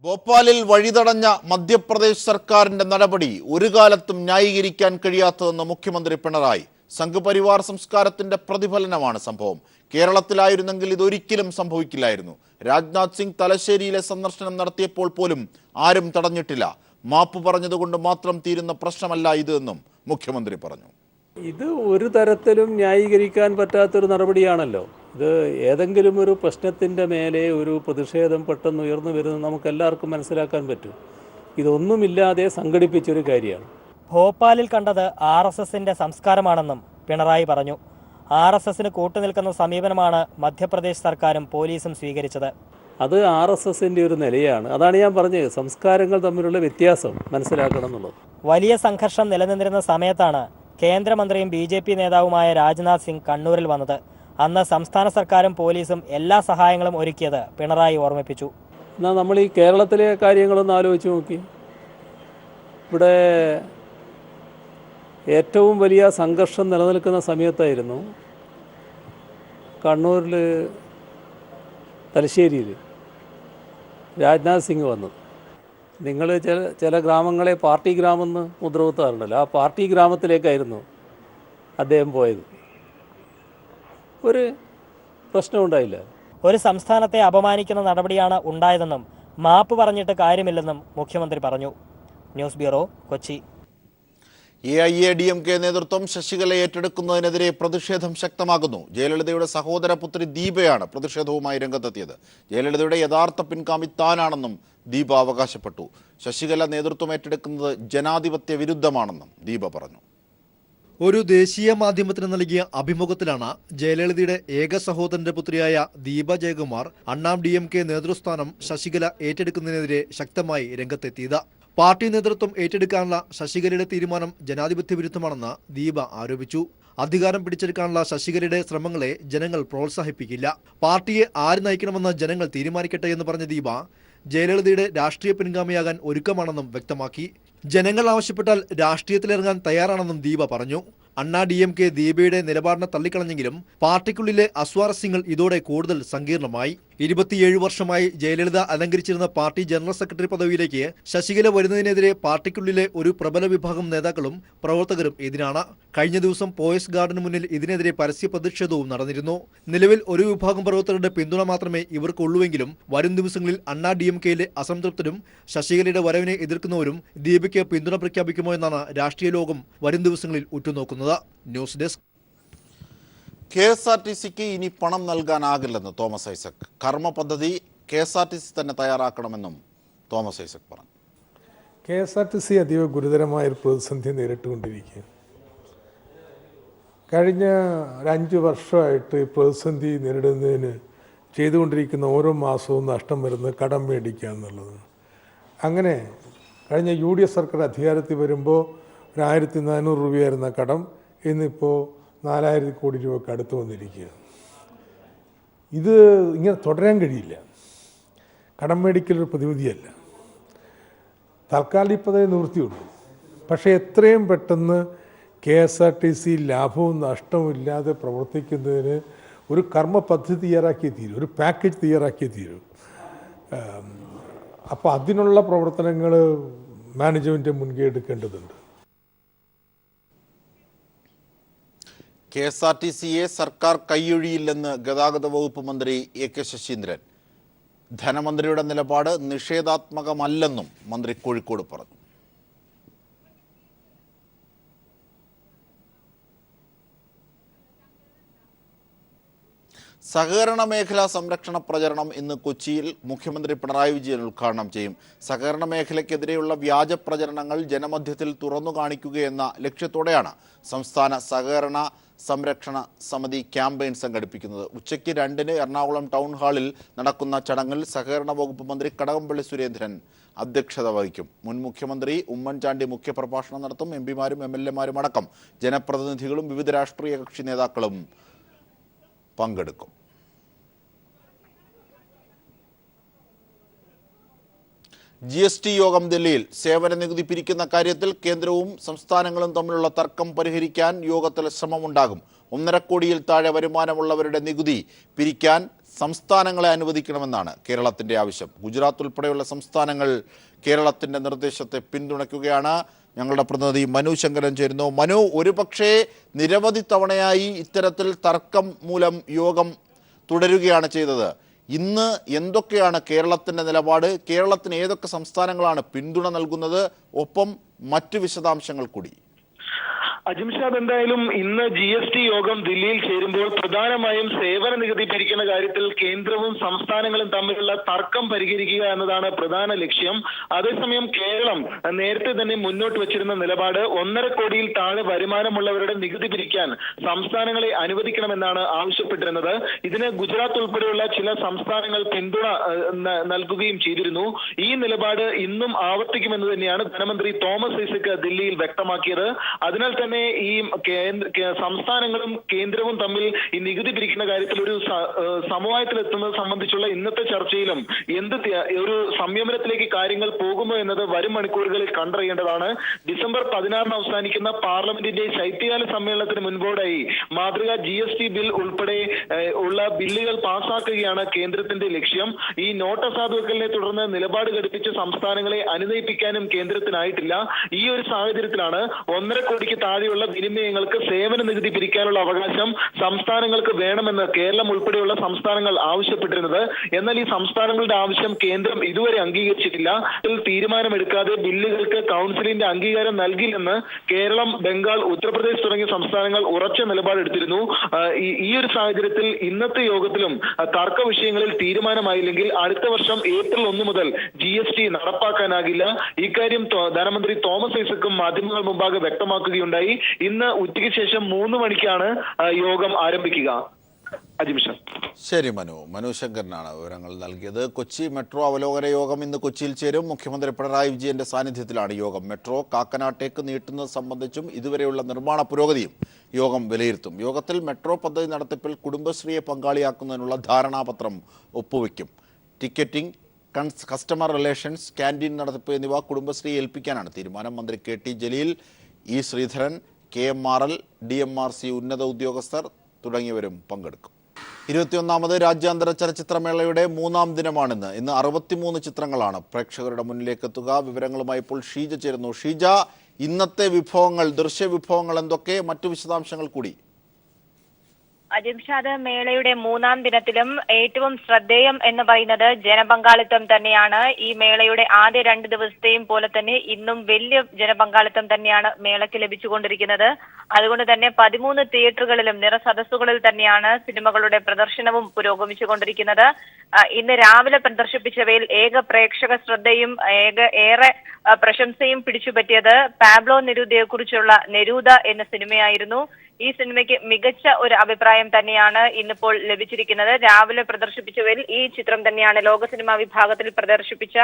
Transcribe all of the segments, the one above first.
ഭോപ്പാലിൽ വഴിതടഞ്ഞ മധ്യപ്രദേശ് സർക്കാരിന്റെ നടപടി ഒരു കാലത്തും ന്യായീകരിക്കാൻ കഴിയാത്തതെന്ന് മുഖ്യമന്ത്രി പിണറായി. സംഘപരിവാർ സംസ്കാരത്തിന്റെ പ്രതിഫലനമാണ് സംഭവം. കേരളത്തിലായിരുന്നെങ്കിൽ ഇതൊരിക്കലും സംഭവിക്കില്ലായിരുന്നു. രാജ്നാഥ് സിംഗ് തലശ്ശേരിയിലെ സന്ദർശനം നടത്തിയപ്പോൾ പോലും ആരും തടഞ്ഞിട്ടില്ല. മാപ്പ് പറഞ്ഞതുകൊണ്ട് മാത്രം തീരുന്ന പ്രശ്നമല്ല ഇത് എന്നും മുഖ്യമന്ത്രി പറഞ്ഞു. ഇത് ഒരു തരത്തിലും ന്യായീകരിക്കാൻ പറ്റാത്തൊരു നടപടിയാണല്ലോ. ഇത് ഏതെങ്കിലും ഒരു പ്രശ്നത്തിൻ്റെ മേലെ ഒരു പ്രതിഷേധം പെട്ടെന്ന് ഉയർന്നു വരുന്നത് നമുക്കെല്ലാവർക്കും മനസ്സിലാക്കാൻ പറ്റും. ഇതൊന്നുമില്ലാതെ സംഘടിപ്പിച്ചൊരു കാര്യമാണ്. ഭോപ്പാലിൽ കണ്ടത് RSSന്റെ സംസ്കാരമാണെന്നും പിണറായി പറഞ്ഞു. RSSന് കൂട്ടുനിൽക്കുന്ന സമീപനമാണ് മധ്യപ്രദേശ് സർക്കാരും പോലീസും സ്വീകരിച്ചത്. അത് RSSന്റെ ഒരു നിലയാണ്. അതാണ് ഞാൻ പറഞ്ഞത്, സംസ്കാരങ്ങൾ തമ്മിലുള്ള വ്യത്യാസം മനസ്സിലാക്കണം എന്നുള്ളത്. വലിയ സംഘർഷം നിലനിന്നിരുന്ന സമയത്താണ് കേന്ദ്രമന്ത്രിയും BJP നേതാവുമായ രാജ്നാഥ് സിംഗ് കണ്ണൂരിൽ വന്നത്. അന്ന് സംസ്ഥാന സർക്കാരും പോലീസും എല്ലാ സഹായങ്ങളും ഒരുക്കിയത് പിണറായി ഓർമ്മിപ്പിച്ചു. എന്നാൽ നമ്മൾ ഈ കേരളത്തിലെ കാര്യങ്ങളൊന്ന് ആലോചിച്ച് നോക്കി. ഇവിടെ ഏറ്റവും വലിയ സംഘർഷം നിലനിൽക്കുന്ന സമയത്തായിരുന്നു കണ്ണൂരിൽ തലശ്ശേരിയിൽ രാജ്നാഥ് സിംഗ് വന്നത്. നിങ്ങൾ ചില ഗ്രാമങ്ങളെ പാർട്ടി ഗ്രാമെന്ന് മുദ്രകുത്താറുണ്ടല്ലോ, ആ പാർട്ടി ഗ്രാമത്തിലേക്കായിരുന്നു അദ്ദേഹം പോയത്. ഒരു പ്രശ്നം ഉണ്ടായില്ല. ഒരു സംസ്ഥാനത്തെ അപമാനിക്കുന്ന നടപടിയാണ് ഉണ്ടായതെന്നും മാപ്പ് പറഞ്ഞിട്ട് കാര്യമില്ലെന്നും മുഖ്യമന്ത്രി പറഞ്ഞു. News bureau, Kochi. AIADMK നേതൃത്വം ശശികലയെ ഏറ്റെടുക്കുന്നതിനെതിരെ പ്രതിഷേധം ശക്തമാകുന്നു. ജയലളിതയുടെ സഹോദരപുത്രി ദീപയാണ് പ്രതിഷേധവുമായി രംഗത്തെത്തിയത്. ജയലളിതയുടെ യഥാർത്ഥ പിൻഗാമി താനാണെന്നും ദീപ അവകാശപ്പെട്ടു. ശശികല നേതൃത്വം ഏറ്റെടുക്കുന്നത് ജനാധിപത്യ വിരുദ്ധമാണെന്നും ദീപ പറഞ്ഞു. ഒരു ദേശീയ മാധ്യമത്തിന് നൽകിയ അഭിമുഖത്തിലാണ് ജയലളിതയുടെ ഏക സഹോദരന്റെ പുത്രിയായ ദീപ ജയകുമാർ DMK നേതൃസ്ഥാനം ശശികല ഏറ്റെടുക്കുന്നതിനെതിരെ ശക്തമായി രംഗത്തെത്തിയത്. പാർട്ടി നേതൃത്വം ഏറ്റെടുക്കാനുള്ള ശശികലയുടെ തീരുമാനം ജനാധിപത്യ വിരുദ്ധമാണെന്ന് ദീപ ആരോപിച്ചു. അധികാരം പിടിച്ചെടുക്കാനുള്ള ശശികലയുടെ ശ്രമങ്ങളെ ജനങ്ങൾ പ്രോത്സാഹിപ്പിക്കില്ല. പാർട്ടിയെ ആര് നയിക്കണമെന്ന് ജനങ്ങൾ തീരുമാനിക്കട്ടെ എന്ന് പറഞ്ഞ ദീപ ജയലളിതയുടെ രാഷ്ട്രീയ പിൻഗാമിയാകാൻ ഒരുക്കമാണെന്നും വ്യക്തമാക്കി. ജനങ്ങൾ ആവശ്യപ്പെട്ടാൽ രാഷ്ട്രീയത്തിലിറങ്ങാൻ തയ്യാറാണെന്നും ദീപ പറഞ്ഞു. DMK ദീപയുടെ നിലപാടിനെ തള്ളിക്കളഞ്ഞെങ്കിലും പാർട്ടിക്കുള്ളിലെ അസ്വാരസ്യങ്ങൾ ഇതോടെ കൂടുതൽ സങ്കീർണമായി. 27 വർഷമായി ജയലളിത അലങ്കരിച്ചിരുന്ന പാർട്ടി ജനറൽ സെക്രട്ടറി പദവിയിലേക്ക് ശശികല വരുന്നതിനെതിരെ പാർട്ടിക്കുള്ളിലെ ഒരു പ്രബല വിഭാഗം നേതാക്കളും പ്രവർത്തകരും എതിരാണ്. കഴിഞ്ഞ ദിവസം പോയസ് ഗാർഡന് മുന്നിൽ ഇതിനെതിരെ പരസ്യ പ്രതിഷേധവും നടന്നിരുന്നു. നിലവിൽ ഒരു വിഭാഗം പ്രവർത്തകരുടെ പിന്തുണ മാത്രമേ ഇവർക്കുള്ളൂവെങ്കിലും വരും ദിവസങ്ങളിൽ DMKയിലെ അസംതൃപ്തരും ശശികലയുടെ വരവിനെ എതിർക്കുന്നവരും ദീപയ്ക്ക് പിന്തുണ പ്രഖ്യാപിക്കുമോ എന്നാണ് രാഷ്ട്രീയ ലോകം വരും ദിവസങ്ങളിൽ ഉറ്റുനോക്കുന്നത്. News desk. KSRTCക്ക് ഇനി പണം നൽകാനാകില്ലെന്ന് തോമസ് ഐസക്. കർമ്മ പദ്ധതി KSRTC തന്നെ തയ്യാറാക്കണമെന്നും തോമസ് ഐസക് പറഞ്ഞു. KSRTC അതീവ ഗുരുതരമായൊരു പ്രതിസന്ധി നേരിട്ടുകൊണ്ടിരിക്കുകയാണ്. കഴിഞ്ഞ 5 വർഷമായിട്ട് ഈ പ്രതിസന്ധി നേരിടുന്നതിന് ചെയ്തുകൊണ്ടിരിക്കുന്ന ഓരോ മാസവും നഷ്ടം വരുന്നത് കടം മേടിക്കുക എന്നുള്ളത്. അങ്ങനെ കഴിഞ്ഞ UDF സർക്കാർ അധികാരത്തിൽ വരുമ്പോൾ 1400 രൂപയായിരുന്ന കടം ഇന്നിപ്പോൾ 4000 കോടി രൂപയ്ക്ക് അടുത്ത് വന്നിരിക്കുകയാണ്. ഇത് ഇങ്ങനെ തുടരാൻ കഴിയില്ല. കടം മേടിക്കലൊരു പ്രതിവിധിയല്ല. തൽക്കാലം ഇപ്പോൾ നിവൃത്തിയുള്ളൂ. പക്ഷേ എത്രയും പെട്ടെന്ന് KSRTC ലാഭവും നഷ്ടവും ഇല്ലാതെ പ്രവർത്തിക്കുന്നതിന് ഒരു കർമ്മ പദ്ധതി തയ്യാറാക്കിയേ തീരും, ഒരു പാക്കേജ് തയ്യാറാക്കിയേ തീരും. അപ്പോൾ അതിനുള്ള പ്രവർത്തനങ്ങൾ മാനേജ്മെൻറ്റ് മുൻകൈ എടുക്കേണ്ടതുണ്ട്. KSRTCയെ സർക്കാർ കൈയൊഴിയില്ലെന്ന് ഗതാഗത വകുപ്പ് മന്ത്രി AK ശശീന്ദ്രൻ. ധനമന്ത്രിയുടെ നിലപാട് നിഷേധാത്മകമല്ലെന്നും മന്ത്രി കോഴിക്കോട് പറഞ്ഞു. സഹകരണ മേഖലാ സംരക്ഷണ പ്രചരണം ഇന്ന് കൊച്ചിയിൽ മുഖ്യമന്ത്രി പിണറായി വിജയൻ ഉദ്ഘാടനം ചെയ്യും. സഹകരണ മേഖലയ്ക്കെതിരെയുള്ള വ്യാജ പ്രചരണങ്ങൾ ജനമധ്യത്തിൽ തുറന്നു കാണിക്കുകയെന്ന ലക്ഷ്യത്തോടെയാണ് സംസ്ഥാന സഹകരണ സംരക്ഷണ സമിതി ക്യാമ്പയിൻ സംഘടിപ്പിക്കുന്നത്. ഉച്ചയ്ക്ക് 2-ന് എറണാകുളം ടൗൺ ഹാളിൽ നടക്കുന്ന ചടങ്ങിൽ സഹകരണ വകുപ്പ് മന്ത്രി കടകംപള്ളി സുരേന്ദ്രൻ അധ്യക്ഷത വഹിക്കും. മുൻ മുഖ്യമന്ത്രി ഉമ്മൻചാണ്ടി മുഖ്യപ്രഭാഷണം നടത്തും. MP-മാരും MLA-മാരും അടക്കം ജനപ്രതിനിധികളും വിവിധ രാഷ്ട്രീയ കക്ഷി നേതാക്കളും പങ്കെടുക്കും. GST യോഗം ദില്ലിയിൽ. സേവന നികുതി പിരിക്കുന്ന കാര്യത്തിൽ കേന്ദ്രവും സംസ്ഥാനങ്ങളും തമ്മിലുള്ള തർക്കം പരിഹരിക്കാൻ യോഗത്തിൽ ശ്രമമുണ്ടാകും. 1.5 കോടിയിൽ താഴെ വരുമാനമുള്ളവരുടെ നികുതി പിരിക്കാൻ സംസ്ഥാനങ്ങളെ അനുവദിക്കണമെന്നാണ് കേരളത്തിൻ്റെ ആവശ്യം. ഗുജറാത്ത് ഉൾപ്പെടെയുള്ള സംസ്ഥാനങ്ങൾ കേരളത്തിൻ്റെ നിർദ്ദേശത്തെ പിന്തുണയ്ക്കുകയാണ്. ഞങ്ങളുടെ പ്രതിനിധി മനു ശങ്കരൻ ചേരുന്നു. മനു, ഒരുപക്ഷേ നിരവധി തവണയായി ഇത്തരത്തിൽ തർക്കം മൂലം യോഗം തുടരുകയാണ് ചെയ്തത്. ഇന്ന് എന്തൊക്കെയാണ് കേരളത്തിൻ്റെ നിലപാട്? കേരളത്തിന് ഏതൊക്കെ സംസ്ഥാനങ്ങളാണ് പിന്തുണ നൽകുന്നത്? ഒപ്പം മറ്റു വിശദാംശങ്ങൾ കൂടി. അജിംഷാദ്, എന്തായാലും ഇന്ന് GST യോഗം ദില്ലിയിൽ ചേരുമ്പോൾ പ്രധാനമായും സേവന നികുതി പിരിക്കുന്ന കാര്യത്തിൽ കേന്ദ്രവും സംസ്ഥാനങ്ങളും തമ്മിലുള്ള തർക്കം പരിഹരിക്കുക എന്നതാണ് പ്രധാന ലക്ഷ്യം. അതേസമയം കേരളം നേരത്തെ തന്നെ മുന്നോട്ട് വച്ചിരുന്ന നിലപാട് 1.5 കോടിയിൽ താഴെ വരുമാനമുള്ളവരുടെ നികുതി പിരിക്കാൻ സംസ്ഥാനങ്ങളെ അനുവദിക്കണമെന്നാണ് ആവശ്യപ്പെട്ടിരുന്നത്. ഇതിന് ഗുജറാത്ത് ഉൾപ്പെടെയുള്ള ചില സംസ്ഥാനങ്ങൾ പിന്തുണ നൽകുകയും ചെയ്തിരുന്നു. ഈ നിലപാട് ഇന്നും ആവർത്തിക്കുമെന്ന് തന്നെയാണ് ധനമന്ത്രി തോമസ് ഐസക് ദില്ലിയിൽ വ്യക്തമാക്കിയത്. അതിനാൽ തന്നെ ഈ സംസ്ഥാനങ്ങളും കേന്ദ്രവും തമ്മിൽ ഈ നികുതി പിരിക്കുന്ന കാര്യത്തിൽ ഒരു സമവായത്തിലെത്തുന്നത് സംബന്ധിച്ചുള്ള ഇന്നത്തെ ചർച്ചയിലും ഒരു സംയമനത്തിലേക്ക് കാര്യങ്ങൾ പോകുമോ എന്നത് വരും മണിക്കൂറുകളിൽ കണ്ടറിയേണ്ടതാണ്. ഡിസംബർ 16 അവസാനിക്കുന്ന പാർലമെന്റിന്റെ ശൈത്യകാല സമ്മേളനത്തിന് മുൻപോടായി മാതൃകാ GST ബിൽ ഉൾപ്പെടെ ഉള്ള ബില്ലുകൾ പാസാക്കുകയാണ് കേന്ദ്രത്തിന്റെ ലക്ഷ്യം. ഈ നോട്ട് അസാധുവെക്കലിനെ തുടർന്ന് നിലപാട് ഘടിപ്പിച്ച സംസ്ഥാനങ്ങളെ അനുനയിപ്പിക്കാനും കേന്ദ്രത്തിനായിട്ടില്ല. ഈ ഒരു സാഹചര്യത്തിലാണ് 1.5 കോടിക്ക് താഴെയുള്ള വിനിമയങ്ങൾക്ക് സേവന നികുതി പിരിക്കാനുള്ള അവകാശം സംസ്ഥാനങ്ങൾക്ക് വേണമെന്ന് കേരളം ഉൾപ്പെടെയുള്ള സംസ്ഥാനങ്ങൾ ആവശ്യപ്പെട്ടിരുന്നത്. എന്നാൽ ഈ സംസ്ഥാനങ്ങളുടെ ആവശ്യം കേന്ദ്രം ഇതുവരെ അംഗീകരിച്ചിട്ടില്ല. തീരുമാനമെടുക്കാതെ ബില്ലുകൾക്ക് കൗൺസിലിന്റെ അംഗീകാരം നൽകില്ലെന്ന് കേരളം, ബംഗാൾ, ഉത്തർപ്രദേശ് തുടങ്ങിയ സംസ്ഥാനങ്ങൾ ഉറച്ച നിലപാടെടുത്തിരുന്നു. ഈ ഒരു സാഹചര്യത്തിൽ ഇന്നത്തെ യോഗത്തിലും തർക്ക വിഷയങ്ങളിൽ തീരുമാനമായില്ലെങ്കിൽ അടുത്ത വർഷം ഏപ്രിൽ 1 മുതൽ GST നടപ്പാക്കാനാകില്ല. ഇക്കാര്യം ധനമന്ത്രി തോമസ് ഐസക്കും മാധ്യമങ്ങൾ മുമ്പാകെ വ്യക്തമാക്കുകയുണ്ടായി. ഇന്ന് ഉച്ചയ്ക്ക് ശേഷം 3 മണിക്കാണ് യോഗം ആരംഭിക്കുക. അജിംഷൻ. ശരി മനു ശങ്കരനാണ് വിവരങ്ങൾ നൽകിയത്. കൊച്ചി മെട്രോ അവലോകന യോഗം ഇന്ന് കൊച്ചിയിൽ ചേരും. മുഖ്യമന്ത്രി പിണറായി വിജയന്റെ സാന്നിധ്യത്തിലാണ് യോഗം. മെട്രോ കാക്കനാട്ടേക്ക് നീട്ടുന്നത് സംബന്ധിച്ചും ഇതുവരെയുള്ള നിർമ്മാണ പുരോഗതിയും യോഗം വിലയിരുത്തും. യോഗത്തിൽ മെട്രോ പദ്ധതി നടത്തിപ്പിൽ കുടുംബശ്രീയെ പങ്കാളിയാക്കുന്നതിനുള്ള ധാരണാപത്രം ഒപ്പുവെക്കും. ടിക്കറ്റിംഗ്, കസ്റ്റമർ റിലേഷൻസ്, ക്യാൻറ്റീൻ നടത്തിപ്പ് എന്നിവ കുടുംബശ്രീയെ ഏൽപ്പിക്കാനാണ് തീരുമാനം. മന്ത്രി KT Jaleel, E Sreedharan, KMRL, DMRC ഉന്നത ഉദ്യോഗസ്ഥർ തുടങ്ങിയവരും പങ്കെടുക്കും. 21ാമത് രാജ്യാന്തര ചലച്ചിത്രമേളയുടെ 3ാം ദിനമാണിന്ന്. ഇന്ന് 63 ചിത്രങ്ങളാണ് പ്രേക്ഷകരുടെ മുന്നിലേക്ക് എത്തുക. വിവരങ്ങളുമായി ഇപ്പോൾ ഷീജ ചേരുന്നു. ഷീജ, ഇന്നത്തെ വിഭവങ്ങൾ, ദൃശ്യവിഭവങ്ങൾ എന്തൊക്കെ? മറ്റു വിശദാംശങ്ങൾ കൂടി. അജിംഷാദ്, മേളയുടെ 3ാം ദിനത്തിലും ഏറ്റവും ശ്രദ്ധേയം എന്ന് പറയുന്നത് ജനപങ്കാളിത്തം തന്നെയാണ്. ഈ മേളയുടെ ആദ്യ 2 ദിവസത്തെയും പോലെ തന്നെ ഇന്നും വലിയ ജനപങ്കാളിത്തം തന്നെയാണ് മേളയ്ക്ക് ലഭിച്ചുകൊണ്ടിരിക്കുന്നത്. അതുകൊണ്ട് തന്നെ 13 തിയേറ്ററുകളിലും നിറസദസ്സുകളിൽ തന്നെയാണ് സിനിമകളുടെ പ്രദർശനവും പുരോഗമിച്ചുകൊണ്ടിരിക്കുന്നത്. ഇന്ന് രാവിലെ പ്രദർശിപ്പിച്ചവയിൽ ഏക പ്രേക്ഷക ശ്രദ്ധയും ഏറെ പ്രശംസയും പിടിച്ചുപറ്റിയത് പാബ്ലോ നെരൂദയെക്കുറിച്ചുള്ള നെരൂദ എന്ന സിനിമയായിരുന്നു. ഈ സിനിമയ്ക്ക് മികച്ച ഒരു അഭിപ്രായം തന്നെയാണ് ഇന്നിപ്പോൾ ലഭിച്ചിരിക്കുന്നത്. രാവിലെ പ്രദർശിപ്പിച്ചവരിൽ ഈ ചിത്രം തന്നെയാണ്, ലോക സിനിമാ വിഭാഗത്തിൽ പ്രദർശിപ്പിച്ച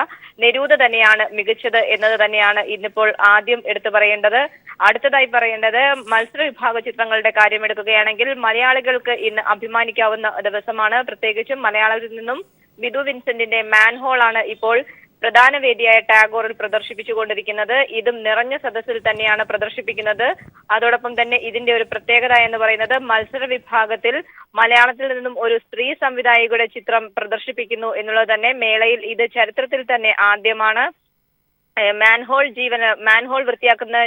നെരൂദ തന്നെയാണ് മികച്ചത് എന്നത് തന്നെയാണ് ഇന്നിപ്പോൾ ആദ്യം എടുത്തു പറയേണ്ടത്. അടുത്തതായി പറയേണ്ടത് മത്സര വിഭാഗ ചിത്രങ്ങളുടെ കാര്യം എടുക്കുകയാണെങ്കിൽ മലയാളികൾക്ക് ഇന്ന് അഭിമാനിക്കാവുന്ന ദിവസമാണ്. പ്രത്യേകിച്ചും മലയാളത്തിൽ നിന്നും വിധു വിൻസെന്റിന്റെ മാൻഹോൾ ആണ് ഇപ്പോൾ പ്രധാന വേദിയായ ടാഗോറിൽ പ്രദർശിപ്പിച്ചുകൊണ്ടിരിക്കുന്നത്. ഇതും നിറഞ്ഞ സദസ്സിൽ തന്നെയാണ് പ്രദർശിപ്പിക്കുന്നത്. അതോടൊപ്പം തന്നെ ഇതിന്റെ ഒരു പ്രത്യേകത എന്ന് പറയുന്നത് മത്സര വിഭാഗത്തിൽ മലയാളത്തിൽ നിന്നും ഒരു സ്ത്രീ സംവിധായികയുടെ ചിത്രം പ്രദർശിപ്പിക്കുന്നു എന്നുള്ളത് തന്നെ മേളയിൽ ഇത് ചരിത്രത്തിൽ തന്നെ ആദ്യമാണ്. മാൻഹോൾ വൃത്തിയാക്കുന്ന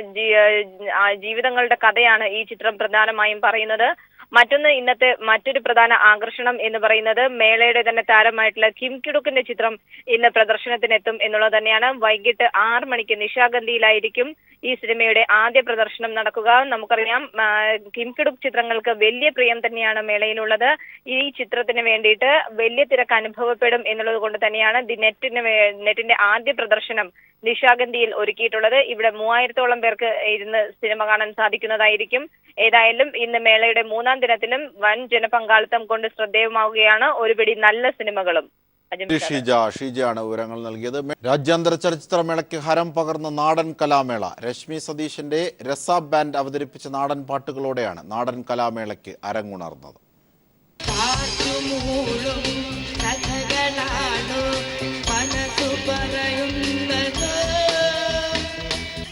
ജീവിതങ്ങളുടെ കഥയാണ് ഈ ചിത്രം പ്രധാനമായും പറയുന്നത്. മറ്റൊന്ന്, ഇന്നത്തെ മറ്റൊരു പ്രധാന ആകർഷണം എന്ന് പറയുന്നത് മേളയുടെ തന്നെ താരമായിട്ടുള്ള കിം കിഡുക്കിന്റെ ചിത്രം ഇന്ന് പ്രദർശനത്തിനെത്തും എന്നുള്ളത് തന്നെയാണ്. വൈകിട്ട് 6 മണിക്ക് നിശാഗന്ധിയിലായിരിക്കും ഈ സിനിമയുടെ ആദ്യ പ്രദർശനം നടക്കുക. നമുക്കറിയാം, കിം കിഡുക്ക് ചിത്രങ്ങൾക്ക് വലിയ പ്രിയം തന്നെയാണ് മേളയിലുള്ളത്. ഈ ചിത്രത്തിന് വേണ്ടിയിട്ട് വലിയ തിരക്ക് അനുഭവപ്പെടും എന്നുള്ളത് കൊണ്ട് തന്നെയാണ് നെറ്റിന്റെ ആദ്യ പ്രദർശനം നിശാഗന്ധിയിൽ ഒരുക്കിയിട്ടുള്ളത്. ഇവിടെ 3000-ഓളം പേർക്ക് ഇരുന്ന് സിനിമ കാണാൻ സാധിക്കുന്നതായിരിക്കും. ഏതായാലും ഇന്ന് മേളയുടെ 3ാം ദിനത്തിലും വൻ ജനപങ്കാളിത്തം കൊണ്ട് ശ്രദ്ധേയമാവുകയാണ് ഒരുപിടി നല്ല സിനിമകളും. ഷീജയാണ് വിവരങ്ങൾ നൽകിയത്. രാജ്യാന്തര ചലച്ചിത്രമേളയ്ക്ക് ഹരം പകർന്ന നാടൻ കലാമേള. രശ്മി സതീഷിന്റെ രസാബ് ബാൻഡ് അവതരിപ്പിച്ച നാടൻ പാട്ടുകളോടെയാണ് നാടൻ കലാമേളയ്ക്ക് അരങ്ങുണർന്നത്.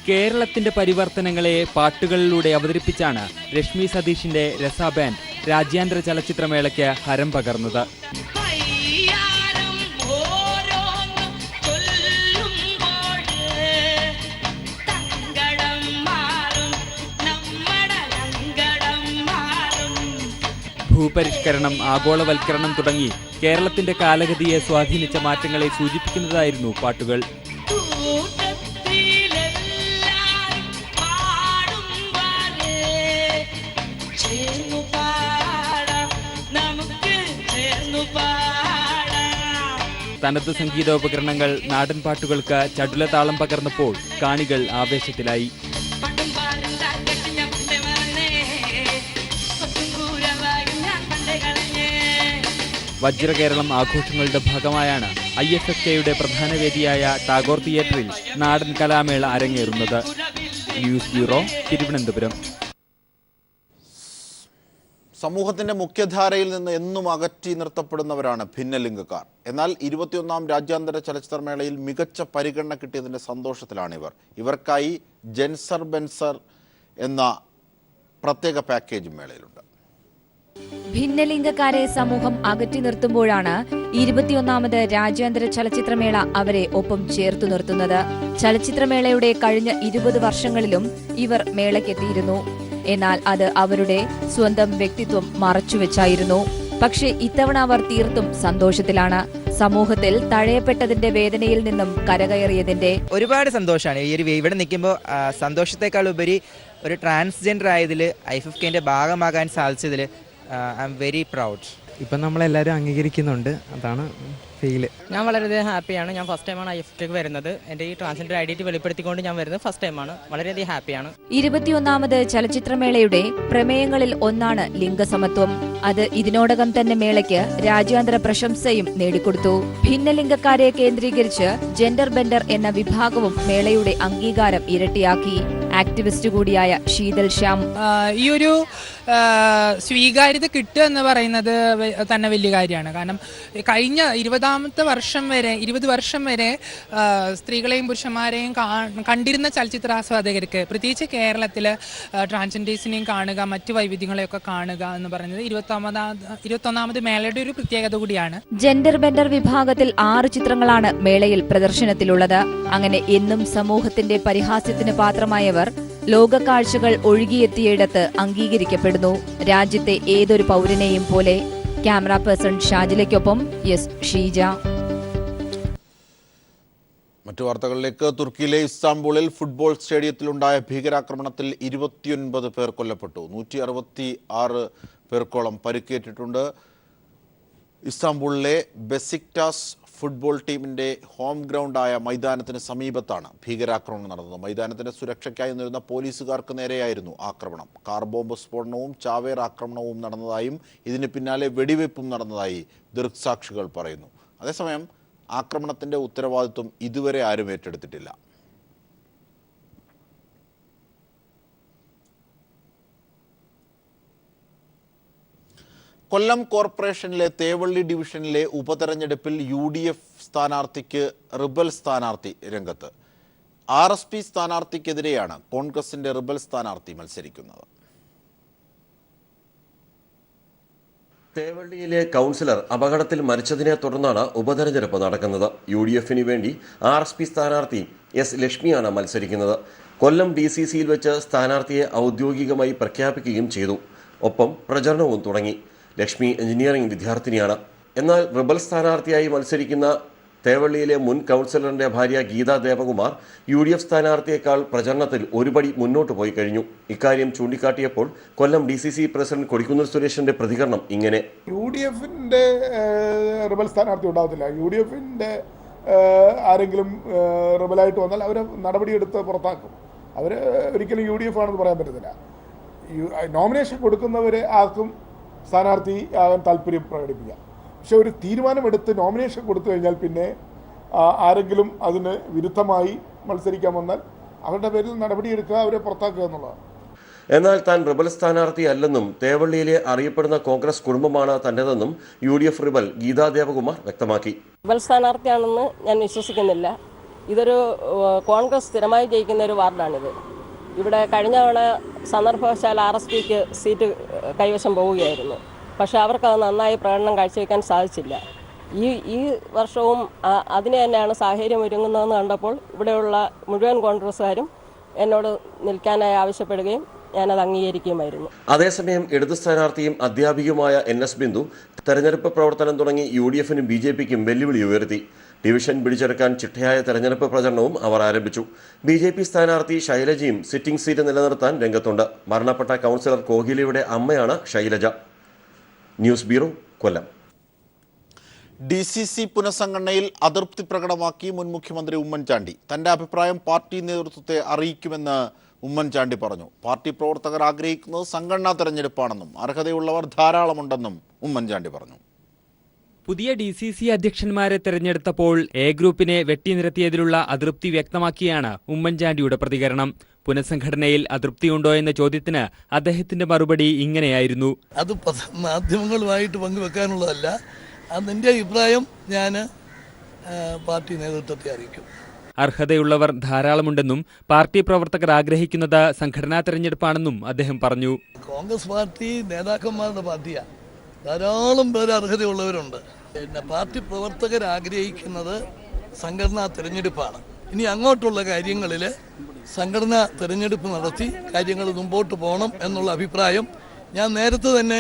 കേരളത്തിന്റെ പരിവർത്തനങ്ങളെ പാട്ടുകളിലൂടെ അവതരിപ്പിച്ചാണ് രശ്മി സതീഷിന്റെ രസാ ബാൻഡ് രാജ്യാന്തര ചലച്ചിത്രമേളയ്ക്ക് ഹരം പകർന്നത്. ഭൂപരിഷ്കരണം, ആഗോളവൽക്കരണം തുടങ്ങി കേരളത്തിന്റെ കാലഗതിയെ സ്വാധീനിച്ച മാറ്റങ്ങളെ സൂചിപ്പിക്കുന്നതായിരുന്നു പാട്ടുകൾ. തനത് സംഗീതോപകരണങ്ങൾ നാടൻ പാട്ടുകൾക്ക് ചടുല താളം പകർന്നപ്പോൾ കാണികൾ ആവേശത്തിലായി. വജ്രകേരളം ആഘോഷങ്ങളുടെ ഭാഗമായാണ് IFFKയുടെ പ്രധാന വേദിയായ ടാഗോർ തിയേറ്ററിൽ നാടൻ കലാമേള അരങ്ങേറുന്നത്. News bureau, Thiruvananthapuram. സമൂഹത്തിന്റെ മുഖ്യധാരയിൽ നിന്ന് എന്നും അകറ്റി നിർത്തപ്പെടുന്നവരാണ് ഭിന്നലിംഗക്കാർ. എന്നാൽ 21ാം രാജ്യാന്തര ചലച്ചിത്രമേളയിൽ മികച്ച പരിഗണന കിട്ടിയതിന്റെ സന്തോഷത്തിലാണിവർ. ഇവർക്കായി ജെൻസർ ബെൻസർ എന്ന പ്രത്യേക പാക്കേജ് മേളയിലുണ്ട്. ഭിന്നലിംഗക്കാരെ സമൂഹം അകറ്റി നിർത്തുമ്പോഴാണ് 21ാമത് രാജ്യാന്തര ചലച്ചിത്രമേള അവരെ ഒപ്പം ചേർത്തു നിർത്തുന്നത്. ചലച്ചിത്രമേളയുടെ കഴിഞ്ഞ 20 വർഷങ്ങളിലും ഇവർ മേളയ്ക്കെത്തിയിരുന്നു. എന്നാൽ അത് അവരുടെ സ്വന്തം വ്യക്തിത്വം മറച്ചുവെച്ചായിരുന്നു. പക്ഷേ ഇത്തവണ അവർ തീർത്തും സന്തോഷത്തിലാണ്. സമൂഹത്തിൽ തഴയപ്പെട്ടതിന്റെ വേദനയിൽ നിന്നും കരകയറിയതിന്റെ ഒരുപാട് സന്തോഷമാണ്. ഈ ഒരു ഇവിടെ നിൽക്കുമ്പോൾ സന്തോഷത്തെക്കാൾ ഉപരി ഒരു ട്രാൻസ്ജെൻഡർ ആയതിൽ IFFKന്റെ ഭാഗമാകാൻ സാധിച്ചതിൽ ഐ എം വെരി പ്രൗഡ്. ഇപ്പം നമ്മളെല്ലാവരും അംഗീകരിക്കുന്നുണ്ട്, അതാണ് ഫീല്. ഞാൻ വളരെയധികം ഹാപ്പിയാണ്. ഞാൻ ഫസ്റ്റ് ടൈമാണ് IFFKക്ക് വരുന്നത്. എൻ്റെ ഈ ട്രാൻസ്ജെൻഡർ ഐഡന്റിറ്റി വെളിപ്പെടുത്തിക്കൊണ്ട് ഞാൻ വരുന്നത് ഫസ്റ്റ് ടൈമാണ്. വളരെയധികം ഹാപ്പിയാണ്. 21ാമത് ചലച്ചിത്രമേളയുടെ പ്രമേയങ്ങളിൽ ഒന്നാണ് ലിംഗസമത്വം. അത് ഇതിനോടകം തന്നെ മേളയ്ക്ക് രാജ്യാന്തര പ്രശംസയും നേടിക്കൊടുത്തു. ഭിന്നലിംഗക്കാരെ കേന്ദ്രീകരിച്ച് ജെൻഡർ ബെൻഡർ എന്ന വിഭാഗവും മേളയുടെ അംഗീകാരം ഇരട്ടിയാക്കി. ആക്ടിവിസ്റ്റ് കൂടിയായ ശീതൽ ശ്യാം, ഈ ഒരു സ്വീകാര്യത കിട്ടുക എന്ന് പറയുന്നത് തന്നെ വലിയ കാര്യമാണ്. കാരണം കഴിഞ്ഞ 20 വർഷം വരെ സ്ത്രീകളെയും പുരുഷന്മാരെയും കണ്ടിരുന്ന ചലച്ചിത്രാസ്വാദകർക്ക്, പ്രത്യേകിച്ച് കേരളത്തിൽ ട്രാൻസ്ജെൻഡേഴ്സിനെയും കാണുക, മറ്റു വൈവിധ്യങ്ങളെയൊക്കെ കാണുക എന്ന് പറയുന്നത് 21ാമത് മേളയുടെ ഒരു പ്രത്യേകത കൂടിയാണ്. ജെൻഡർ ബെൻഡർ വിഭാഗത്തിൽ 6 ചിത്രങ്ങളാണ് മേളയിൽ പ്രദർശനത്തിലുള്ളത്. അങ്ങനെ എന്നും സമൂഹത്തിന്റെ പരിഹാസ്യത്തിന് പാത്രമായവർ ലോകക്കാഴ്ചകൾ ഒഴുകിയെത്തിയിടത്ത് അംഗീകരിക്കപ്പെടുന്നു. രാജ്യത്തെ ഏതൊരു പൗരനെയും പോലെ. ക്യാമറ പേഴ്സൺ ഷാജിലയ്ക്കൊപ്പം ഷീജ. മറ്റു വാർത്തകളിലേക്ക്. തുർക്കിയിലെ ഇസ്താംബൂളിൽ ഫുട്ബോൾ സ്റ്റേഡിയത്തിലുണ്ടായ ഭീകരാക്രമണത്തിൽ 29 പേർ കൊല്ലപ്പെട്ടു. 166 പേർക്കോളം പരിക്കേറ്റിട്ടുണ്ട്. ഇസ്താംബൂളിലെ ബെസിക്ടാസ് ഫുട്ബോൾ ടീമിന്റെ ഹോം ഗ്രൗണ്ടായ മൈതാനത്തിന് സമീപത്താണ് ഭീകരാക്രമണം നടന്നത്. മൈതാനത്തിന്റെ സുരക്ഷയ്ക്കായി നിന്നിരുന്ന പോലീസുകാർക്ക് നേരെയായിരുന്നു ആക്രമണം. കാർ ബോംബ് സ്ഫോടനവും ചാവേർ ആക്രമണവും നടന്നതായും ഇതിന് പിന്നാലെ വെടിവയ്പും നടന്നതായി ദൃക്സാക്ഷികൾ പറയുന്നു. അതേസമയം ആക്രമണത്തിന്റെ ഉത്തരവാദിത്വം ഇതുവരെ ആരും ഏറ്റെടുത്തിട്ടില്ല. കൊല്ലം കോർപ്പറേഷനിലെ തേവള്ളി ഡിവിഷനിലെ ഉപതെരഞ്ഞെടുപ്പിൽ UDF സ്ഥാനാർത്ഥിക്ക് റിബൽ സ്ഥാനാർത്ഥി രംഗത്ത്. RSP സ്ഥാനാർത്ഥിക്കെതിരെയാണ് കോൺഗ്രസിന്റെ റിബൽ സ്ഥാനാർത്ഥി മത്സരിക്കുന്നത്. തേവള്ളിയിലെ കൗൺസിലർ അപകടത്തിൽ മരിച്ചതിനെ തുടർന്നാണ് ഉപതെരഞ്ഞെടുപ്പ് നടക്കുന്നത്. UDFന് വേണ്ടി RSP സ്ഥാനാർത്ഥി S ലക്ഷ്മിയാണ് മത്സരിക്കുന്നത്. കൊല്ലം DCCയിൽ വെച്ച് സ്ഥാനാർത്ഥിയെ ഔദ്യോഗികമായി പ്രഖ്യാപിക്കുകയും ചെയ്തു. ഒപ്പം പ്രചരണവും തുടങ്ങി. ലക്ഷ്മി എഞ്ചിനീയറിംഗ് വിദ്യാർത്ഥിനിയാണ്. എന്നാൽ റിബൽ സ്ഥാനാർത്ഥിയായി മത്സരിക്കുന്ന തേവള്ളിയിലെ മുൻ കൗൺസിലറിന്റെ ഭാര്യ ഗീതാ ദേവകുമാർ UDF സ്ഥാനാർത്ഥിയേക്കാൾ പ്രചരണത്തിൽ ഒരുപടി മുന്നോട്ട് പോയി കഴിഞ്ഞു. ഇക്കാര്യം ചൂണ്ടിക്കാട്ടിയപ്പോൾ കൊല്ലം DCC പ്രസിഡന്റ് കൊടിക്കുന്നിൽ സുരേഷിന്റെ പ്രതികരണം ഇങ്ങനെ: UDFന്റെ റിബൽ സ്ഥാനാർത്ഥി ഉണ്ടാകത്തില്ല. UDFന്റെ ആരെങ്കിലും റിബലായിട്ട് വന്നാൽ അവരെ നടപടിയെടുത്ത് പുറത്താക്കും. അവർ ഒരിക്കലും UDF ആണെന്ന് പറയാൻ പറ്റത്തില്ല. നോമിനേഷൻ കൊടുക്കുന്നവരെ ആർക്കും സ്ഥാനാർത്ഥി ആകാൻ താല്പര്യം പ്രകടിപ്പിക്കാം. പക്ഷെ ഒരു തീരുമാനമെടുത്ത് നോമിനേഷൻ കൊടുത്തു കഴിഞ്ഞാൽ പിന്നെ ആരെങ്കിലും അതിന് വിരുദ്ധമായി മത്സരിക്കാൻ വന്നാൽ അവരുടെ പേരിൽ നടപടിയെടുക്കുക, അവരെ പുറത്താക്കുക എന്നുള്ളതാണ്. എന്നാൽ താൻ റിബൽ സ്ഥാനാർത്ഥി അല്ലെന്നും തേവള്ളിയിലെ അറിയപ്പെടുന്ന കോൺഗ്രസ് കുടുംബമാണ് തന്റേതെന്നും UDF റിബൽ ഗീതാ ദേവകുമാർ വ്യക്തമാക്കി. റിബൽ സ്ഥാനാർത്ഥിയാണെന്ന് ഞാൻ വിശ്വസിക്കുന്നില്ല. ഇതൊരു കോൺഗ്രസ് സ്ഥിരമായി ജയിക്കുന്ന ഒരു വാർഡാണിത്. ഇവിടെ കഴിഞ്ഞ തവണ സന്ദർഭവശാൽ RSPക്ക് സീറ്റ് കൈവശം പോവുകയായിരുന്നു. പക്ഷെ അവർക്കത് നന്നായി പ്രകടനം കാഴ്ചവെക്കാൻ സാധിച്ചില്ല. ഈ വർഷവും അതിന് തന്നെയാണ് സാഹചര്യം ഒരുങ്ങുന്നതെന്ന് കണ്ടപ്പോൾ ഇവിടെയുള്ള മുഴുവൻ കോൺഗ്രസ്സുകാരും എന്നോട് നിൽക്കാനായി ആവശ്യപ്പെടുകയും ഞാനത് അംഗീകരിക്കുമായിരുന്നു. അതേസമയം ഇടതു സ്ഥാനാർത്ഥിയും അധ്യാപികയുമായ NS ബിന്ദു തെരഞ്ഞെടുപ്പ് പ്രവർത്തനം തുടങ്ങി UDFനും BJPക്കും വെല്ലുവിളി ഉയർത്തി. ഡിവിഷൻ പിടിച്ചെടുക്കാൻ ചിട്ടയായ തെരഞ്ഞെടുപ്പ് പ്രചരണവും അവർ ആരംഭിച്ചു. BJP സ്ഥാനാർത്ഥി ശൈലജയും സിറ്റിംഗ് സീറ്റ് നിലനിർത്താൻ രംഗത്തുണ്ട്. മരണപ്പെട്ട കൗൺസിലർ കോകിലയുടെ അമ്മയാണ് ശൈലജ. ന്യൂസ് ബ്യൂറോ, കൊല്ലം. DCC പുനഃസംഘടനയിൽ അതൃപ്തി പ്രകടമാക്കി മുൻ മുഖ്യമന്ത്രി ഉമ്മൻചാണ്ടി. തന്റെ അഭിപ്രായം പാർട്ടി നേതൃത്വത്തെ അറിയിക്കുമെന്ന് ഉമ്മൻചാണ്ടി പറഞ്ഞു. പാർട്ടി പ്രവർത്തകർ ആഗ്രഹിക്കുന്നത് സംഘടനാ തെരഞ്ഞെടുപ്പാണെന്നും അർഹതയുള്ളവർ ധാരാളമുണ്ടെന്നും ഉമ്മൻചാണ്ടി പറഞ്ഞു. പുതിയ DCC അധ്യക്ഷന്മാരെ തെരഞ്ഞെടുത്തപ്പോൾ എ ഗ്രൂപ്പിനെ വെട്ടിനിരത്തിയതിലുള്ള അതൃപ്തി വ്യക്തമാക്കിയാണ് ഉമ്മൻചാണ്ടിയുടെ പ്രതികരണം. പുനഃസംഘടനയിൽ അതൃപ്തിയുണ്ടോ എന്ന ചോദ്യത്തിന് അദ്ദേഹത്തിന്റെ മറുപടി ഇങ്ങനെയായിരുന്നു. അത് മാധ്യമങ്ങളുമായിട്ട് പങ്കുവെക്കാനുള്ളതല്ല. അതിൻ്റെ അഭിപ്രായം ഞാൻ പാർട്ടി നേതൃത്വത്തെ അറിയിക്കും. അർഹതയുള്ളവർ ധാരാളമുണ്ടെന്നും പാർട്ടി പ്രവർത്തകർ ആഗ്രഹിക്കുന്നത് സംഘടനാ തെരഞ്ഞെടുപ്പാണെന്നും അദ്ദേഹം പറഞ്ഞു. കോൺഗ്രസ് പാർട്ടി നേതാക്കന്മാരുടെ പാർട്ടിയാണ്. ധാരാളം പേര് അർഹതയുള്ളവരുണ്ട്. പിന്നെ പാർട്ടി പ്രവർത്തകർ ആഗ്രഹിക്കുന്നത് സംഘടനാ തെരഞ്ഞെടുപ്പാണ്. ഇനി അങ്ങോട്ടുള്ള കാര്യങ്ങളിൽ സംഘടനാ തെരഞ്ഞെടുപ്പ് നടത്തി കാര്യങ്ങൾ മുമ്പോട്ട് പോകണം എന്നുള്ള അഭിപ്രായം ഞാൻ നേരത്തെ തന്നെ